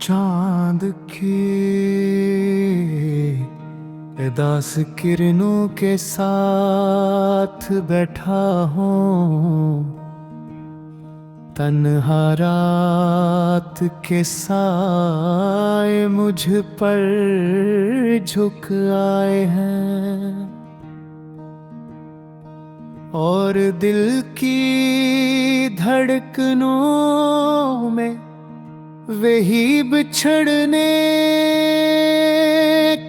चांद के उदास किरणों के साथ बैठा हूँ, तन्हा रात के साए मुझ पर झुक आए हैं और दिल की धड़कनों में वही बिछड़ने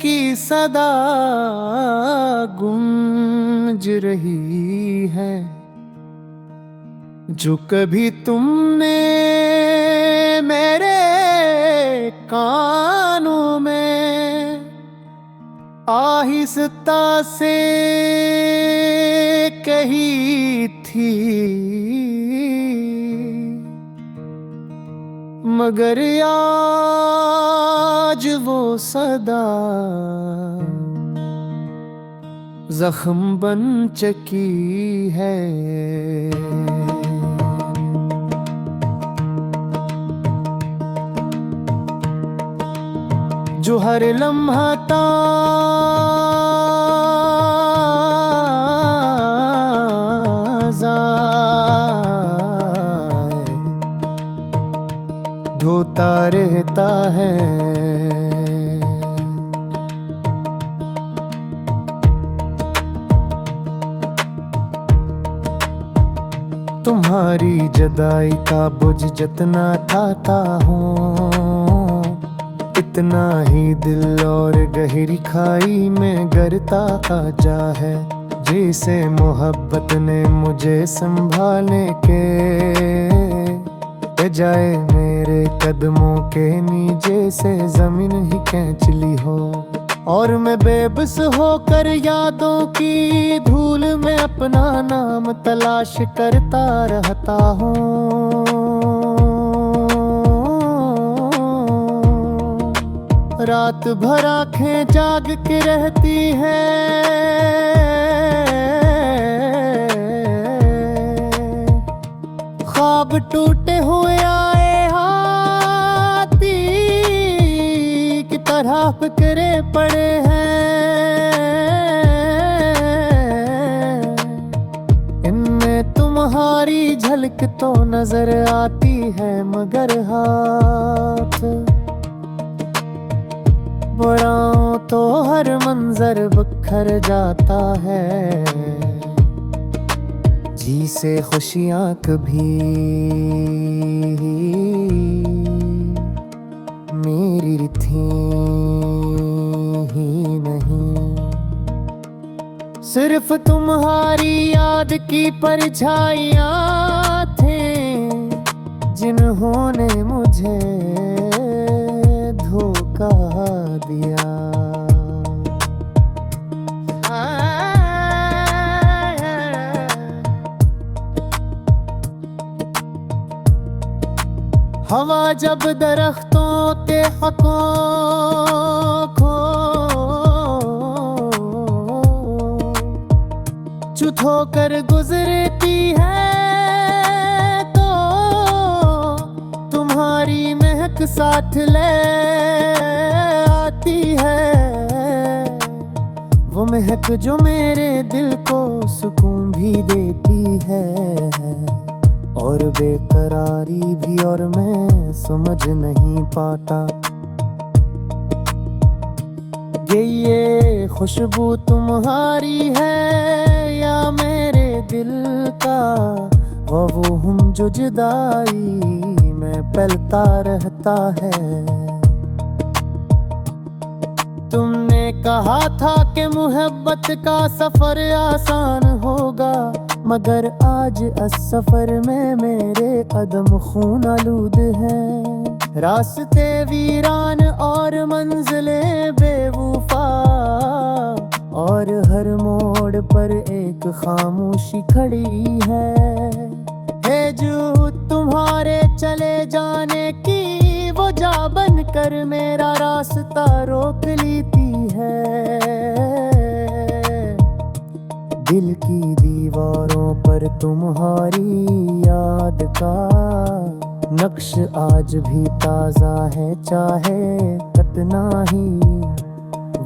की सदा गूंज रही है जो कभी तुमने मेरे कानों में आहिस्ता से कही थी, मगर आज वो सदा जख्म बन चुकी है। जो हर लम्हा ताज़ा धोता रहता है, तुम्हारी जुदाई का बोझ जितना ठाता हूँ, इतना ही दिल और गहरी खाई में गिरता जा है। जैसे मोहब्बत ने मुझे संभालने के बजाय मेरे कदमों के नीचे से जमीन ही खींच ली हो, और मैं बेबस होकर यादों की धूल में अपना नाम तलाश करता रहता हूँ। रात भर आँखें जाग के रहती हैं, ख्वाब टूटे हुए आए हाथी की तरह फिक्रे पड़े हैं। इनमें तुम्हारी झलक तो नजर आती है, मगर हाथ बढ़ाऊं तो हर मंजर बिखर जाता है। जी से खुशियां कभी मेरी थी ही नहीं, सिर्फ तुम्हारी याद की परछाइयां थे जिन्होंने मुझे धोखा दिया। हवा जब दरख्तों के हकों को चुत होकर गुजरती है, तो तुम्हारी महक साथ ले आती है। वो महक जो मेरे दिल को सुकून भी देती है और बेकरारी भी, और मैं समझ नहीं पाता ये खुशबू तुम्हारी है या मेरे दिल का वो हम जो जुदाई में पलता रहता है। तुमने कहा था कि मोहब्बत का सफर आसान होगा, मगर आज इस सफर में मेरे कदम खून आलूद हैं। रास्ते वीरान और मंजिलें बेवफा, और हर मोड़ पर एक खामोशी खड़ी है जो तुम्हारे चले जाने की वजह बनकर मेरा रास्ता रोक लेती है। दिल की दीवारों पर तुम्हारी याद का नक्श आज भी ताजा है, चाहे कितना ही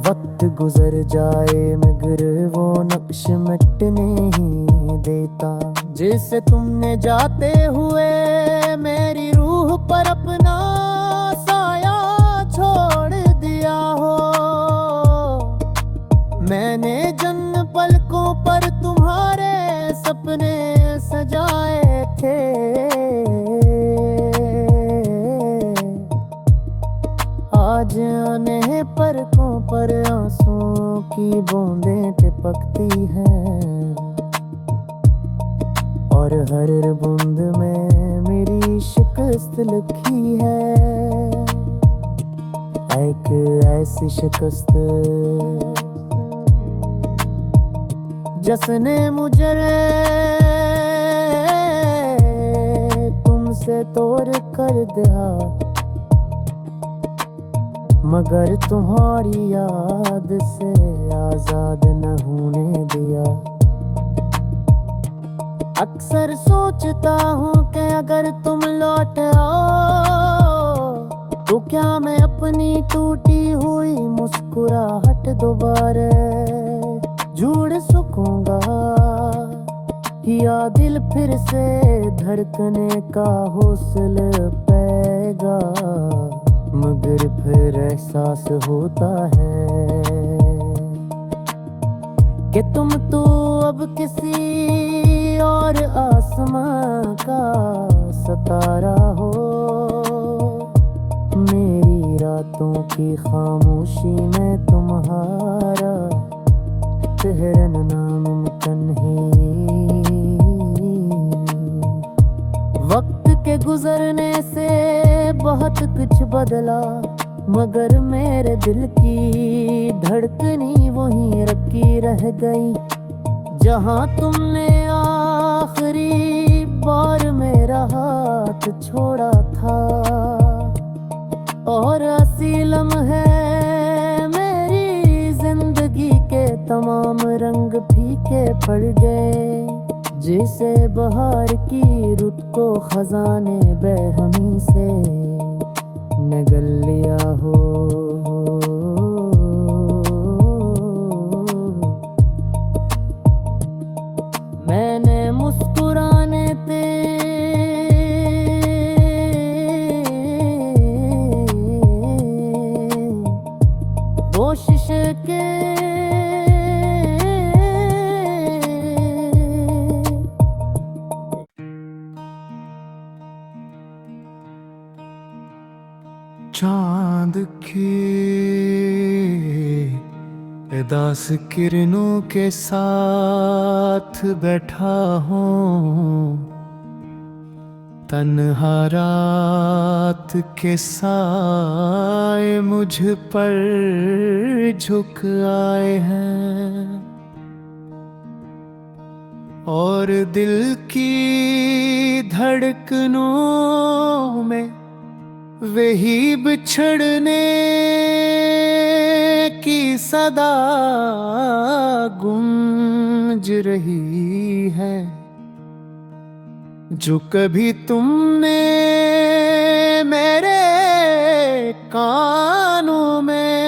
वक्त गुजर जाए, मगर वो नक्श मिटने ही देता। जिसे तुमने जाते हुए मेरी रूह पर अपना साया छोड़ दिया हो, मैंने जन पलकों पर तुम्हारे सपने सजाए थे। आज आने पलकों पर आंसुओं की बूंदें टिपकती हैं, और हर बूंद में मेरी शिकस्त लिखी है। एक ऐसी शिकस्त जिसने मुझे तुमसे तोड़ कर दिया, मगर तुम्हारी याद से आजाद न होने दिया। अक्सर सोचता हूँ कि अगर तुम लौट आओ, तो क्या मैं अपनी टूटी हुई मुस्कुराहट दोबारा जुड़ सकूंगा, या दिल फिर से धड़कने का हौसला पाएगा। मगर फिर एहसास होता है कि तुम तो अब किसी और आसमां का सितारा हो। मेरी रातों की खामोशी में तुम्हारा ठहरना नामुमकिन है। वक्त के गुजरने से बहुत कुछ बदला, मगर मेरे दिल की धड़कनी वहीं रखी रह गई, जहां तुमने आखिरी बार मेरा हाथ छोड़ा था। और असी लम्हे मेरी जिंदगी के तमाम रंग फीके पड़ गए, जैसे बहार की रुत को खजाने बेहमी से निगल लिया हो। मैंने मुस्कुराने ते कोशिश के चांद के दास किरणों के साथ बैठा हूँ, तन्हा रात के साए मुझ पर झुक आए हैं, और दिल की धड़कनों में वही बिछड़ने की सदा गूंज रही है, जो कभी तुमने मेरे कानों में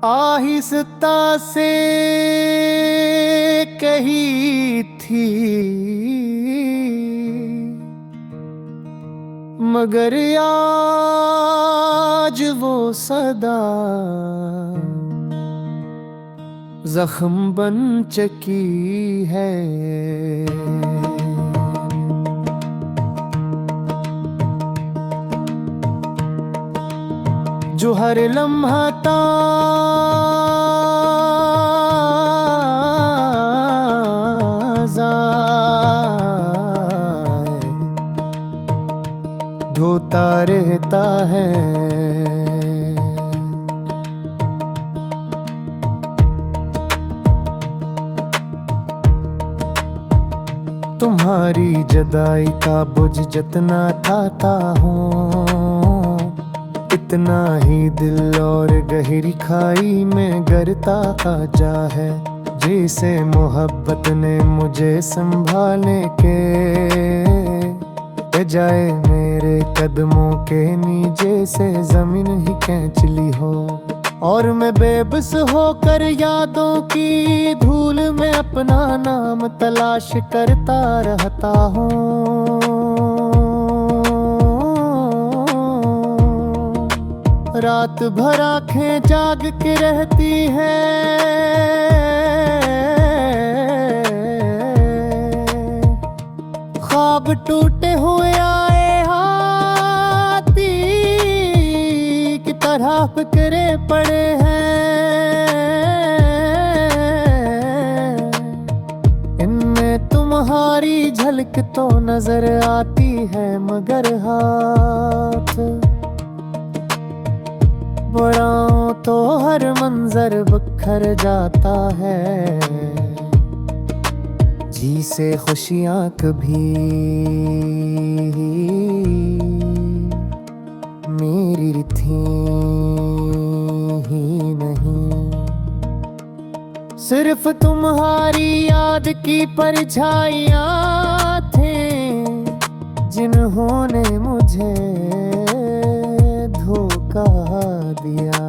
आहिस्ता से कही थी। मगर आज वो सदा जख्म बन चुकी है। जो हर लम्हा ताज़ा धोता रहता है, तुम्हारी जुदाई का बोझ जितना उठाता हूँ, इतना ही दिल और गहरी खाई में गिरता जा है। जैसे मोहब्बत ने मुझे संभालने के जाए मेरे कदमों के नीचे से जमीन ही खींच ली हो, और मैं बेबस होकर यादों की धूल में अपना नाम तलाश करता रहता हूँ। रात भर आंखें जाग के रहती है, ख्वाब टूटे हुए आए हाथी की तरह बिखरे पड़े हैं। इनमें तुम्हारी झलक तो नजर आती है, मगर हाथ बढ़ाऊं तो हर मंजर बिखर जाता है। जी से खुशियां कभी मेरी थी ही नहीं, सिर्फ तुम्हारी याद की परछाइयां थे जिन्होंने मुझे धोखा दिया।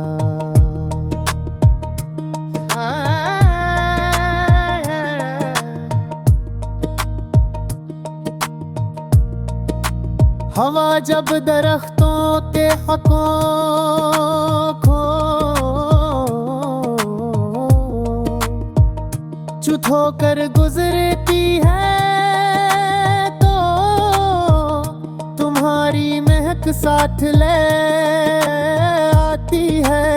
हवा जब दरख्तों के हकों को चुप होकर गुजरती है, तो तुम्हारी महक साथ ले आती है।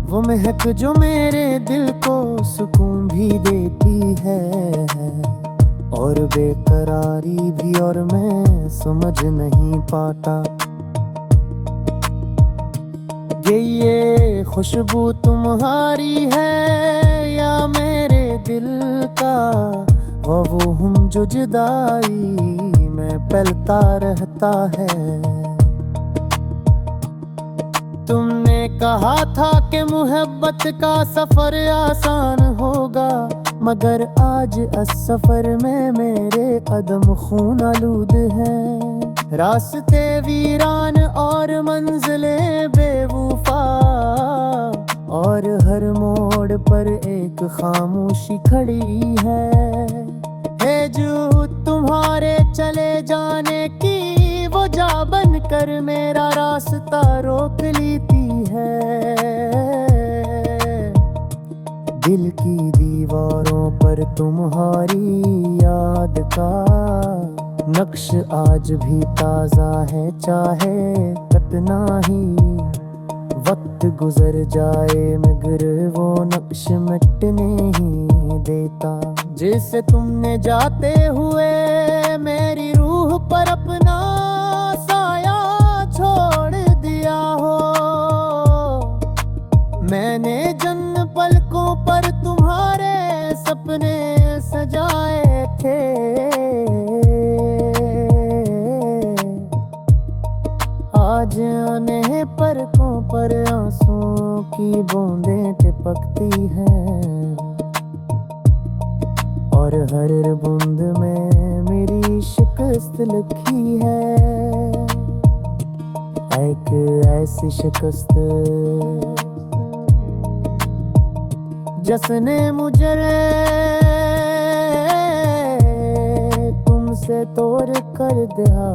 वो महक जो मेरे दिल को सुकून भी देती है, और बेकरारी भी, और मैं समझ नहीं पाता ये खुशबू तुम्हारी है या मेरे दिल का वो हम जो जुदाई में पलता रहता है। तुमने कहा था कि मोहब्बत का सफर आसान होगा, मगर आज इस सफर में मेरे कदम खून आलूद हैं। रास्ते वीरान और मंजिलें बेवफा, और हर मोड़ पर एक खामोशी खड़ी है जो तुम्हारे चले जाने की वो जा बन कर मेरा रास्ता रोक लेती है। दिल की दीवारों पर तुम्हारी याद का नक्श आज भी ताजा है, चाहे कितना ही वक्त गुजर जाए, मगर वो नक्श मिटने ही देता। जिसे तुमने जाते हुए मेरी रूह पर अपना साया छोड़ दिया हो, मैंने जन्म पलकों पर तुम्हारे सपने सजाए थे। आज आने पलकों पर आंसुओं की बूंदें टपकती हैं, और हर बूंद में मेरी शिकस्त लिखी है। एक ऐसी शिकस्त जिसने मुझे तुमसे तोड़ कर दिया,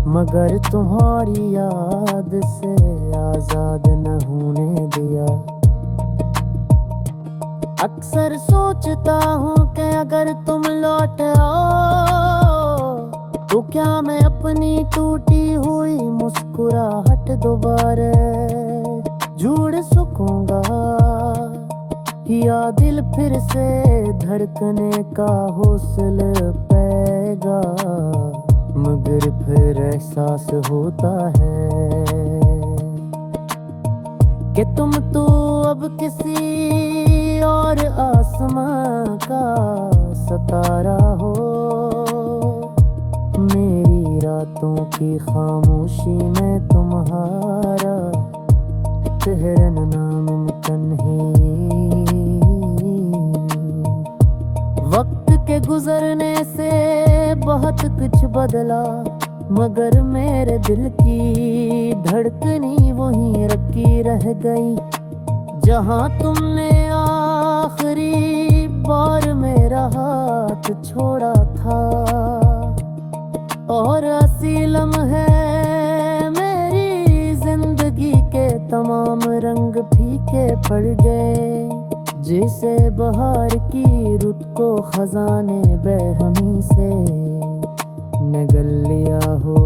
मगर तुम्हारी याद से आजाद न होने दिया। अक्सर सोचता हूँ कि अगर तुम लौट आओ तो क्या मैं अपनी टूटी हुई मुस्कुराहट दोबारा जोड़ सकूंगा, या दिल फिर से धड़कने का हौसला पाएगा। मगर फिर एहसास होता है कि तुम तो अब किसी और आसमां का सितारा हो। मेरी रातों की खामोशी में तुम्हारा ठहरना नामुमकिन है। वक्त के गुजरने से बहुत कुछ बदला, मगर मेरे दिल की धड़कनी वहीं रखी रह गई। जहां तुमने आखिरी बार मेरा हाथ छोड़ा था, और असी लम्हे मेरी जिंदगी के तमाम रंग फीके पड़ गए। जैसे बहार की रुत को खजाने बेरहमी से निगल लिया हो।